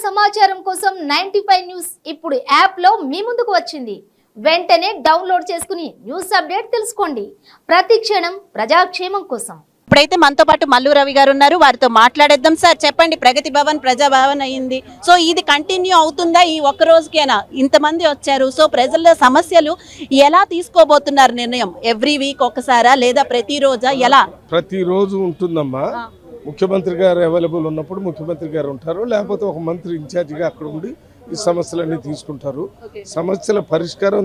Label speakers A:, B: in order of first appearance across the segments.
A: సమాచారం కోసం 95 న్యూస్ ఇప్పుడు యాప్ లో మీ ముందుకు వచ్చింది. వెంటనే డౌన్లోడ్ చేసుకుని న్యూస్ అప్డేట్ తెలుసుకోండి. ప్రతి క్షణం ప్రజాక్షేమం కోసం.
B: ఇప్పుడైతే మనతో పాటు మల్లు రవి గారు ఉన్నారు, వారితో మాట్లాడేద్దాం. సార్ చెప్పండి, ప్రగతి భవన్ ప్రజాభవన్ అయింది, సో ఇది కంటిన్యూ అవుతుందా? ఈ ఒక్క రోజుకేనా ఇంతమంది వచ్చారు? సో ప్రజల సమస్యలు ఎలా తీసుకోబోతున్నారు నిర్ణయం? ఎవ్రీ వీక్ ఒకసారా లేదా ప్రతిరోజా? ఎలా?
C: ప్రతిరోజు ఉంటుందమ్మా. ముఖ్యమంత్రి గారు అవైలబుల్ ఉన్నప్పుడు ముఖ్యమంత్రి గారు ఉంటారు, లేకపోతే ఒక మంత్రి ఇన్ఛార్జిగా అక్కడ ఉండి ఈ సమస్యలన్నీ తీసుకుంటారు. సమస్యల పరిష్కారం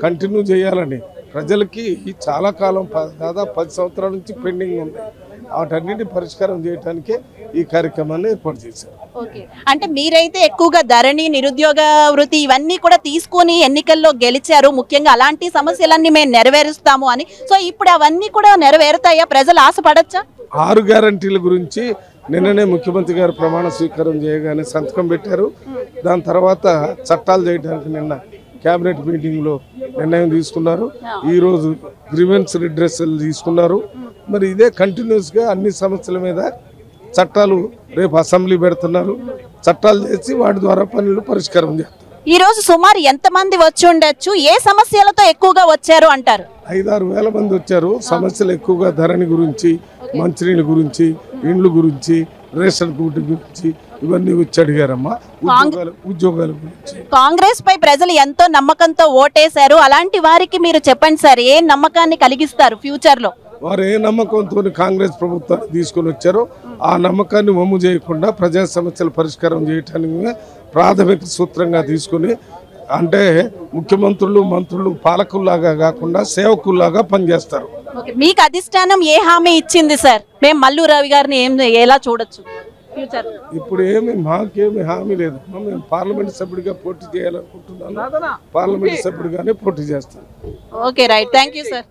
C: కంటిన్యూ చేయాలని ప్రజలకి చాలా కాలం దాదాపు 10 సంవత్సరాల నుంచి పెండింగ్ ఉన్నాయి. వాటన్నింటినీ పరిష్కారం చేయడానికే ఈ కార్యక్రమాన్ని ఏర్పాటు చేశారు.
B: అంటే మీరైతే ఎక్కువగా ధరణి, నిరుద్యోగ వృత్తి ఇవన్నీ కూడా తీసుకుని ఎన్నికల్లో గెలిచారు. ముఖ్యంగా అలాంటి సమస్యలన్నీ మేము నెరవేరుస్తాము అని. సో ఇప్పుడు అవన్నీ కూడా నెరవేరుతాయా? ప్రజలు ఆశపడచ్చా?
C: 6 గ్యారంటీల గురించి నిన్ననే ముఖ్యమంత్రి గారు ప్రమాణ స్వీకారం చేయగానే సంతకం పెట్టారు. దాని తర్వాత చట్టాలు చేయడానికి నిన్న కేబినెట్ మీటింగ్లో నిర్ణయం తీసుకున్నారు. ఈరోజు గ్రీవెన్స్ రిడ్రెసల్ తీసుకున్నారు. మరి ఇదే కంటిన్యూస్గా అన్ని సమస్యల మీద చట్టాలు రేపు అసెంబ్లీ పెడుతున్నారు. చట్టాలు చేసి వాటి ద్వారా పనులు పరిష్కారం చేస్తారు.
B: ఈ రోజు సుమారు ఎంతమంది వచ్చి ఉండొచ్చు? ఏ సమస్యలతో ఎక్కువగా వచ్చారు అంటారు?
C: 5-6 వేల మంది వచ్చారు. సమస్యలు ఎక్కువగా ధరణి గురించి, మంచినీళ్ళ గురించి, ఇండ్ల గురించి, రేషన్ కార్డు గురించి ఇవన్నీ వచ్చి అడిగారమ్మా. ఉద్యోగాల గురించి.
B: కాంగ్రెస్ పై ప్రజలు ఎంతో నమ్మకంతో ఓటేశారు. అలాంటి వారికి మీరు చెప్పండి సార్, ఏ నమ్మకాన్ని కలిగిస్తారు ఫ్యూచర్ లో?
C: వారు ఏ నమ్మకంతో కాంగ్రెస్ ప్రభుత్వాన్ని తీసుకొని వచ్చారో ఆ నమ్మకాన్ని వమ్ము చేయకుండా ప్రజా సమస్యల పరిష్కారం చేయటానికి ప్రాథమిక సూత్రంగా తీసుకుని, అంటే ముఖ్యమంత్రులు, మంత్రులు పాలకుల్లాగా కాకుండా సేవకుల్లాగా పనిచేస్తారు.
B: మీకు అధిష్టానం ఏ హామీ ఇచ్చింది సార్? మేము మల్లు రవి గారిని ఎలా చూడొచ్చు ఫ్యూచర్?
C: ఇప్పుడు మాకేమి హామీ లేదు. మేము పార్లమెంట్ సభ్యుడిగా పోటీ చేయాలనుకుంటున్నాను. పార్లమెంట్ సభ్యుడిగానే పోటీ చేస్తాను.
B: Okay, right, thank you sir.